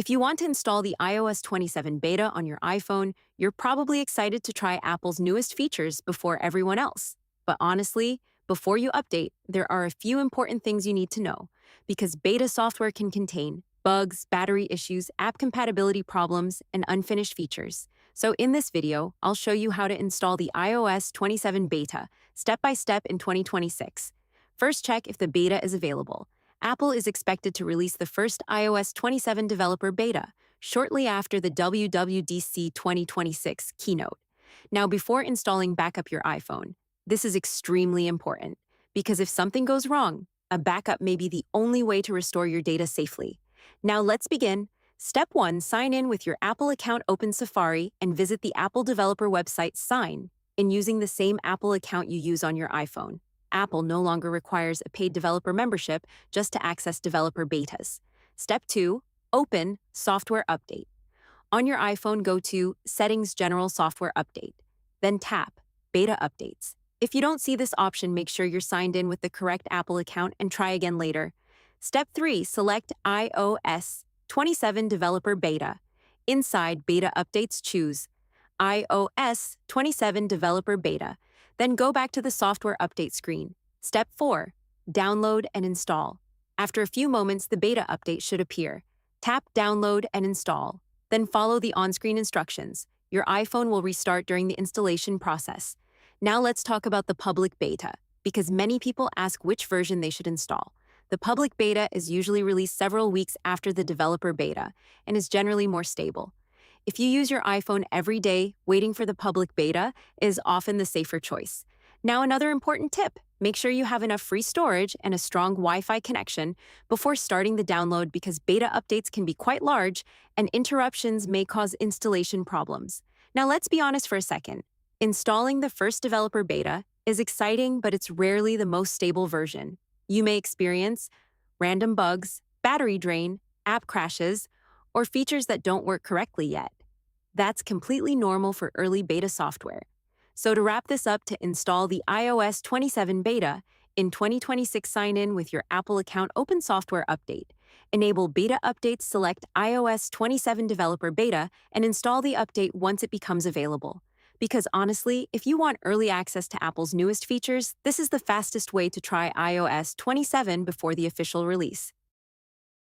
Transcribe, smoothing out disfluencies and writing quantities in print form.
If you want to install the iOS 27 beta on your iPhone, you're probably excited to try Apple's newest features before everyone else. But honestly, before you update, there are a few important things you need to know, because beta software can contain bugs, battery issues, app compatibility problems, and unfinished features. So in this video, I'll show you how to install the iOS 27 beta, step by step in 2026. First, check if the beta is available. Apple is expected to release the first iOS 27 developer beta shortly after the WWDC 2026 keynote. Now, before installing backup your iPhone, this is extremely important because if something goes wrong, a backup may be the only way to restore your data safely. Now, let's begin. Step 1. Sign in with your Apple account. Open Safari and visit the Apple developer website Sign in using the same Apple account you use on your iPhone. Apple no longer requires a paid developer membership just to access developer betas. Step 2. Open Software Update. On your iPhone, go to Settings General Software Update. Then tap Beta Updates. If you don't see this option, make sure you're signed in with the correct Apple account and try again later. Step 3. Select iOS 27 Developer Beta. Inside Beta Updates, choose iOS 27 Developer Beta. Then go back to the software update screen. Step 4. Download and install. After a few moments, the beta update should appear. Tap Download and install. Then follow the on-screen instructions. Your iPhone will restart during the installation process. Now let's talk about the public beta, because many people ask which version they should install. The public beta is usually released several weeks after the developer beta and is generally more stable. If you use your iPhone every day, waiting for the public beta is often the safer choice. Now, another important tip: make sure you have enough free storage and a strong Wi-Fi connection before starting the download, because beta updates can be quite large and interruptions may cause installation problems. Now, let's be honest for a second. Installing the first developer beta is exciting, but it's rarely the most stable version. You may experience random bugs, battery drain, app crashes, or features that don't work correctly yet. That's completely normal for early beta software. So to wrap this up, to install the iOS 27 beta in 2026, sign in with your Apple account. Open Software Update. Enable beta updates, select iOS 27 developer beta, and install the update once it becomes available. Because honestly, if you want early access to Apple's newest features, this is the fastest way to try iOS 27 before the official release.